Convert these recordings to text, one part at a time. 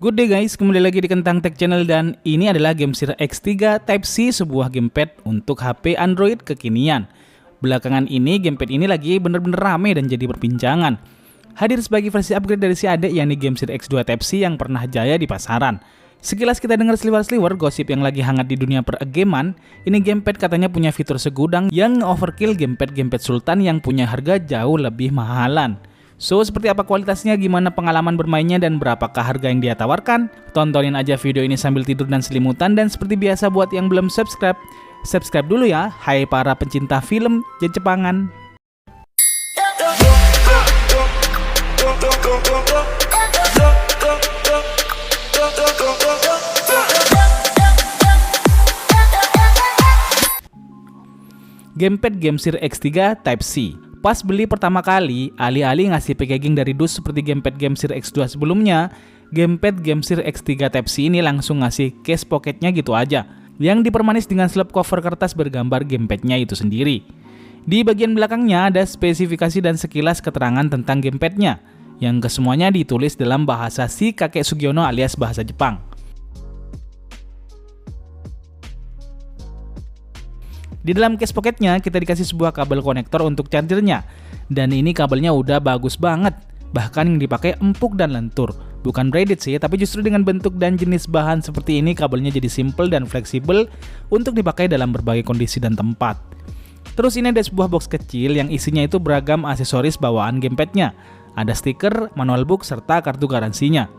Good day guys, kembali lagi di Kentang Tech Channel dan ini adalah Gamesir X3 Type-C, sebuah gamepad untuk HP Android kekinian. Belakangan ini gamepad ini lagi bener-bener rame dan jadi perbincangan. Hadir sebagai versi upgrade dari si adek yakni Gamesir X2 Type-C yang pernah jaya di pasaran. Sekilas kita dengar seliwer-seliwer gosip yang lagi hangat di dunia per-gamean, ini gamepad katanya punya fitur segudang yang overkill gamepad-gamepad sultan yang punya harga jauh lebih mahalan. So, seperti apa kualitasnya, gimana pengalaman bermainnya, dan berapakah harga yang dia tawarkan? Tontonin aja video ini sambil tidur dan selimutan, dan seperti biasa buat yang belum subscribe, subscribe dulu ya, hai para pencinta film Jepangan. Gamepad Gamesir X3 Type-C. Pas beli pertama kali, alih-alih ngasih packaging dari dus seperti gamepad Gamesir X2 sebelumnya, gamepad Gamesir X3 Type-C ini langsung ngasih case pocketnya gitu aja, yang dipermanis dengan slip cover kertas bergambar gamepadnya itu sendiri. Di bagian belakangnya ada spesifikasi dan sekilas keterangan tentang gamepadnya, yang kesemuanya ditulis dalam bahasa si kakek Sugiono alias bahasa Jepang. Di dalam case pocketnya kita dikasih sebuah kabel konektor untuk chargernya, dan ini kabelnya udah bagus banget, bahkan yang dipakai empuk dan lentur. Bukan braided sih, tapi justru dengan bentuk dan jenis bahan seperti ini kabelnya jadi simple dan fleksibel untuk dipakai dalam berbagai kondisi dan tempat. Terus ini ada sebuah box kecil yang isinya itu beragam aksesoris bawaan gamepadnya. Ada stiker, manual book, serta kartu garansinya.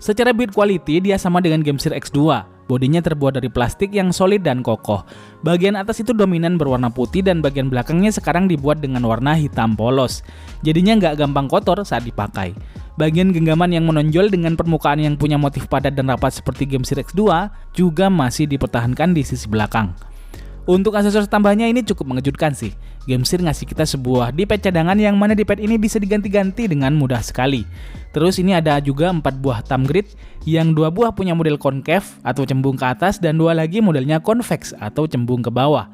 Secara build quality dia sama dengan Gamesir X2. Bodinya terbuat dari plastik yang solid dan kokoh. Bagian atas itu dominan berwarna putih dan bagian belakangnya sekarang dibuat dengan warna hitam polos. Jadinya nggak gampang kotor saat dipakai. Bagian genggaman yang menonjol dengan permukaan yang punya motif padat dan rapat seperti Gamesir X2 juga masih dipertahankan di sisi belakang. Untuk aksesoris tambahnya ini cukup mengejutkan sih. Gamesir ngasih kita sebuah D-pad cadangan yang mana D-pad ini bisa diganti-ganti dengan mudah sekali. Terus ini ada juga 4 buah thumb grid yang 2 buah punya model concave atau cembung ke atas dan 2 lagi modelnya convex atau cembung ke bawah.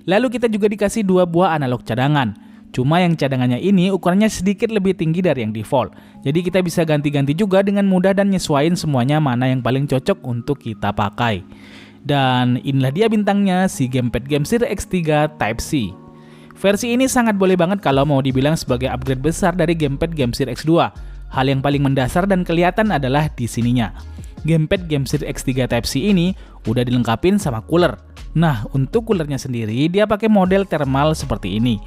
Lalu kita juga dikasih 2 buah analog cadangan. Cuma yang cadangannya ini ukurannya sedikit lebih tinggi dari yang default. Jadi kita bisa ganti-ganti juga dengan mudah dan nyesuaiin semuanya mana yang paling cocok untuk kita pakai. Dan inilah dia bintangnya si gamepad Gamesir X3 Type-C. Versi ini sangat boleh banget kalau mau dibilang sebagai upgrade besar dari gamepad Gamesir X2. Hal yang paling mendasar dan kelihatan adalah di sininya. Gamepad Gamesir X3 Type-C ini udah dilengkapin sama cooler. Nah, untuk coolernya sendiri dia pakai model thermal seperti ini.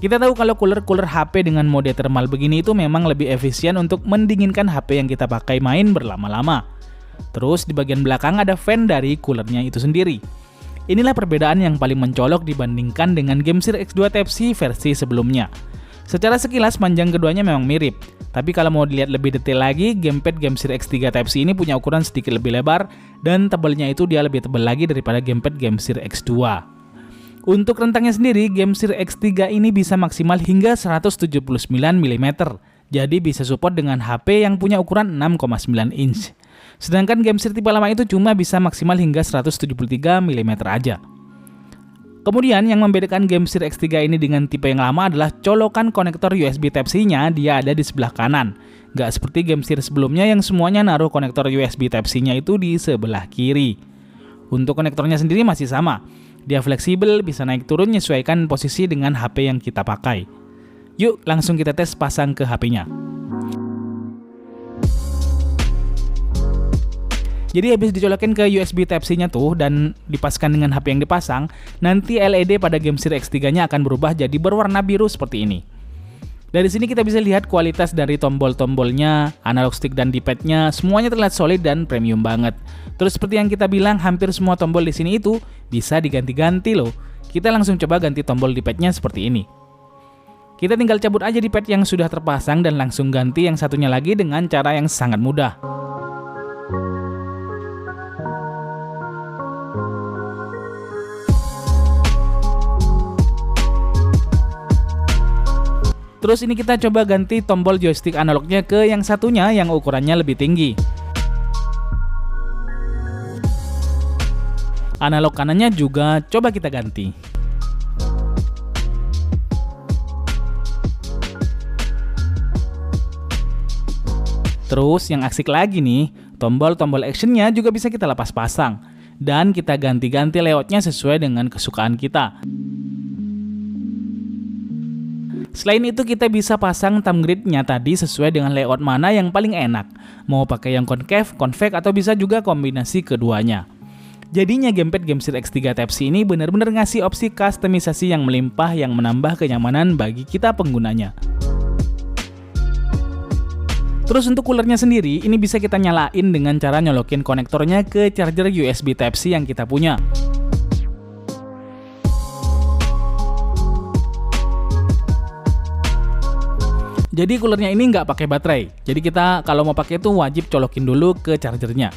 Kita tahu kalau cooler HP dengan mode thermal begini itu memang lebih efisien untuk mendinginkan HP yang kita pakai main berlama-lama. Terus di bagian belakang ada fan dari coolernya itu sendiri. Inilah perbedaan yang paling mencolok dibandingkan dengan Gamesir X2 Type-C versi sebelumnya. Secara sekilas panjang keduanya memang mirip, tapi kalau mau dilihat lebih detail lagi, gamepad Gamesir X3 Type-C ini punya ukuran sedikit lebih lebar dan tebalnya itu dia lebih tebal lagi daripada gamepad Gamesir X2. Untuk rentangnya sendiri, Gamesir X3 ini bisa maksimal hingga 179 mm, jadi bisa support dengan HP yang punya ukuran 6,9 inch. Sedangkan Gamesir tipe lama itu cuma bisa maksimal hingga 173 mm aja. Kemudian yang membedakan Gamesir X3 ini dengan tipe yang lama adalah colokan konektor USB Type-C-nya dia ada di sebelah kanan. Nggak seperti Gamesir sebelumnya yang semuanya naruh konektor USB Type-C-nya itu di sebelah kiri. Untuk konektornya sendiri masih sama. Dia fleksibel, bisa naik turun menyesuaikan posisi dengan HP yang kita pakai. Yuk langsung kita tes pasang ke HP-nya. Jadi habis dicolokin ke USB Type-C-nya tuh dan dipaskan dengan HP yang dipasang, nanti LED pada Gamesir X3-nya akan berubah jadi berwarna biru seperti ini. Dari sini kita bisa lihat kualitas dari tombol-tombolnya, analog stick dan D-pad-nya, semuanya terlihat solid dan premium banget. Terus seperti yang kita bilang, hampir semua tombol di sini itu bisa diganti-ganti loh. Kita langsung coba ganti tombol D-pad-nya seperti ini. Kita tinggal cabut aja D-pad yang sudah terpasang dan langsung ganti yang satunya lagi dengan cara yang sangat mudah. Terus ini kita coba ganti tombol joystick analognya ke yang satunya yang ukurannya lebih tinggi. Analog kanannya juga coba kita ganti. Terus yang asik lagi nih, tombol-tombol actionnya juga bisa kita lepas pasang. Dan kita ganti-ganti layoutnya sesuai dengan kesukaan kita. Selain itu kita bisa pasang thumb grid-nya tadi sesuai dengan layout mana yang paling enak. Mau pakai yang concave, convex, atau bisa juga kombinasi keduanya. Jadinya gamepad GameSir X3 Type-C ini benar-benar ngasih opsi kustomisasi yang melimpah yang menambah kenyamanan bagi kita penggunanya. Terus untuk coolernya sendiri, ini bisa kita nyalain dengan cara nyolokin konektornya ke charger USB Type-C yang kita punya. Jadi coolernya ini nggak pakai baterai, jadi kita kalau mau pakai itu wajib colokin dulu ke chargernya.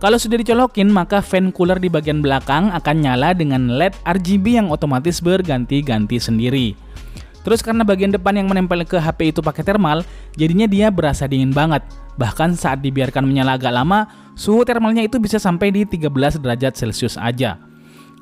Kalau sudah dicolokin, maka fan cooler di bagian belakang akan nyala dengan LED RGB yang otomatis berganti-ganti sendiri. Terus karena bagian depan yang menempel ke HP itu pakai thermal, jadinya dia berasa dingin banget. Bahkan saat dibiarkan menyala agak lama, suhu thermalnya itu bisa sampai di 13 derajat Celcius aja.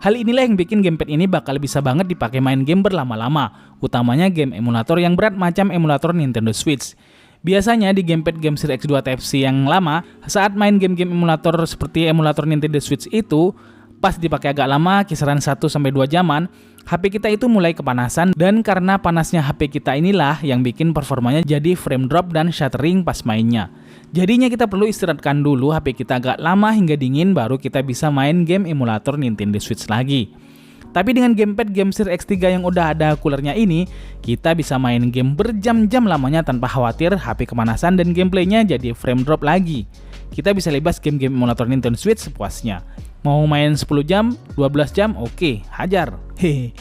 Hal inilah yang bikin gamepad ini bakal bisa banget dipakai main game berlama-lama, utamanya game emulator yang berat macam emulator Nintendo Switch. Biasanya di gamepad GameSir X2 Type-C yang lama, saat main game-game emulator seperti emulator Nintendo Switch itu, pas dipakai agak lama, kisaran 1-2 jaman, HP kita itu mulai kepanasan, dan karena panasnya HP kita inilah yang bikin performanya jadi frame drop dan shuttering pas mainnya. Jadinya kita perlu istirahatkan dulu HP kita agak lama hingga dingin baru kita bisa main game emulator Nintendo Switch lagi. Tapi dengan gamepad GameSir X3 yang udah ada coolernya ini, kita bisa main game berjam-jam lamanya tanpa khawatir HP kepanasan dan gameplaynya jadi frame drop lagi. Kita bisa lebas game-game emulator Nintendo Switch sepuasnya. Mau main 10 jam, 12 jam, oke, hajar. Hehe.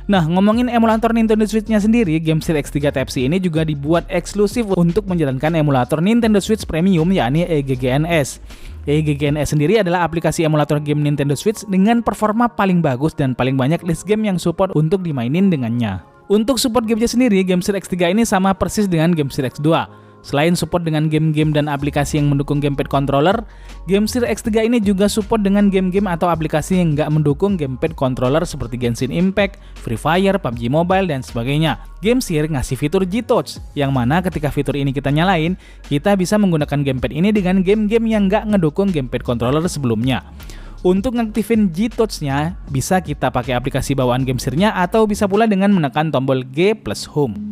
Nah, ngomongin emulator Nintendo Switch-nya sendiri, GameSir X3 Type-C ini juga dibuat eksklusif untuk menjalankan emulator Nintendo Switch Premium, yakni EGGNS. EGGNS sendiri adalah aplikasi emulator game Nintendo Switch dengan performa paling bagus dan paling banyak list game yang support untuk dimainin dengannya. Untuk support gamenya sendiri, GameSir X3 ini sama persis dengan GameSir X2. Selain support dengan game-game dan aplikasi yang mendukung gamepad controller, GameSir X3 ini juga support dengan game-game atau aplikasi yang nggak mendukung gamepad controller seperti Genshin Impact, Free Fire, PUBG Mobile, dan sebagainya. GameSir ngasih fitur G-Touch, yang mana ketika fitur ini kita nyalain, kita bisa menggunakan gamepad ini dengan game-game yang nggak ngedukung gamepad controller sebelumnya. Untuk ngaktifin G-Touch-nya, bisa kita pakai aplikasi bawaan GameSir-nya atau bisa pula dengan menekan tombol G plus Home.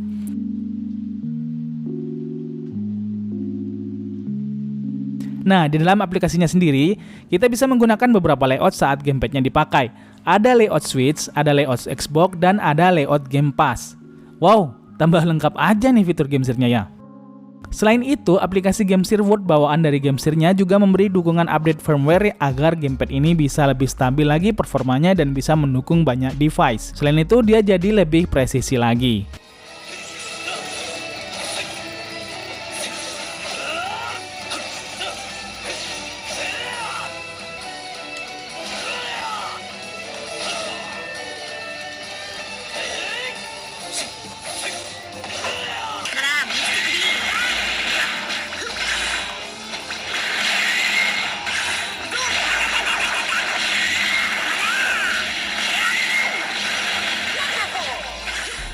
Nah, di dalam aplikasinya sendiri, kita bisa menggunakan beberapa layout saat gamepadnya dipakai. Ada layout Switch, ada layout Xbox, dan ada layout Game Pass. Wow, tambah lengkap aja nih fitur GameSir-nya ya. Selain itu, aplikasi GameSir World bawaan dari GameSir-nya juga memberi dukungan update firmware agar gamepad ini bisa lebih stabil lagi performanya dan bisa mendukung banyak device. Selain itu, dia jadi lebih presisi lagi.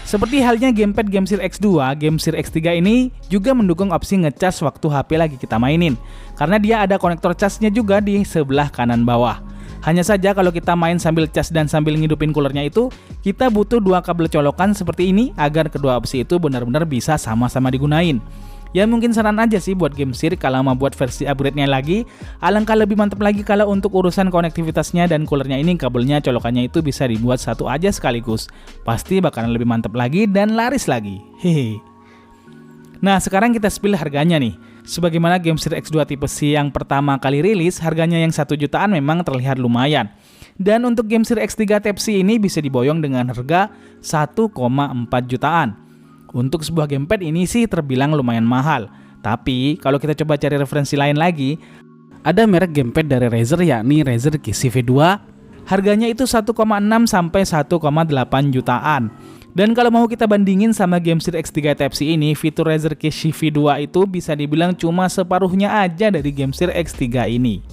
Seperti halnya gamepad GameSir X2, GameSir X3 ini juga mendukung opsi ngecas waktu HP lagi kita mainin, karena dia ada konektor casnya juga di sebelah kanan bawah. Hanya saja kalau kita main sambil cas dan sambil ngidupin coolernya itu, kita butuh dua kabel colokan seperti ini agar kedua opsi itu benar-benar bisa sama-sama digunain. Ya mungkin saran aja sih buat GameSir kalau mau buat versi upgrade-nya lagi, alangkah lebih mantap lagi kalau untuk urusan konektivitasnya dan coolernya ini kabelnya colokannya itu bisa dibuat satu aja sekaligus. Pasti bakalan lebih mantap lagi dan laris lagi. Hehe. Nah, sekarang kita spill harganya nih. Sebagaimana GameSir X2 tipe C yang pertama kali rilis, harganya yang 1 jutaan memang terlihat lumayan. Dan untuk GameSir X3 Type-C ini bisa diboyong dengan harga 1,4 jutaan. Untuk sebuah gamepad ini sih terbilang lumayan mahal. Tapi kalau kita coba cari referensi lain lagi, ada merek gamepad dari Razer yakni Razer Kishi V2. Harganya itu 1,6 sampai 1,8 jutaan. Dan kalau mau kita bandingin sama GameSir X3 Type-C ini, fitur Razer Kishi V2 itu bisa dibilang cuma separuhnya aja dari GameSir X3 ini.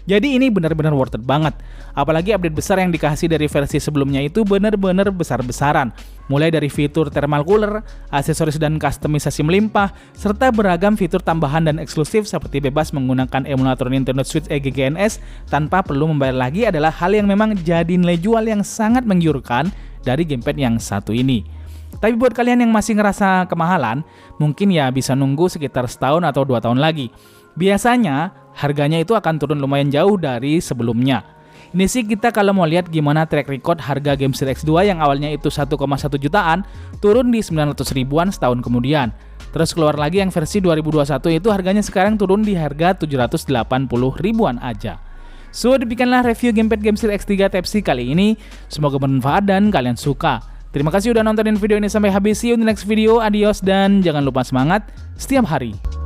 Jadi ini benar-benar worth it banget. Apalagi update besar yang dikasih dari versi sebelumnya itu benar-benar besar-besaran. Mulai dari fitur thermal cooler, aksesoris dan kustomisasi melimpah, serta beragam fitur tambahan dan eksklusif seperti bebas menggunakan emulator Nintendo Switch EGGNS tanpa perlu membayar lagi adalah hal yang memang jadi nilai jual yang sangat menggiurkan dari gamepad yang satu ini. Tapi buat kalian yang masih ngerasa kemahalan, mungkin ya bisa nunggu sekitar setahun atau 2 tahun lagi. Biasanya harganya itu akan turun lumayan jauh dari sebelumnya. Ini sih kita kalau mau lihat gimana track record harga game Series X2 yang awalnya itu 1,1 jutaan, turun di 900 ribuan setahun kemudian. Terus keluar lagi yang versi 2021 itu harganya sekarang turun di harga 780 ribuan aja. So, demikianlah review gamepad game Series X3 Type-C kali ini. Semoga bermanfaat dan kalian suka. Terima kasih udah nontonin video ini sampai habis. See you in the next video. Adios dan jangan lupa semangat setiap hari.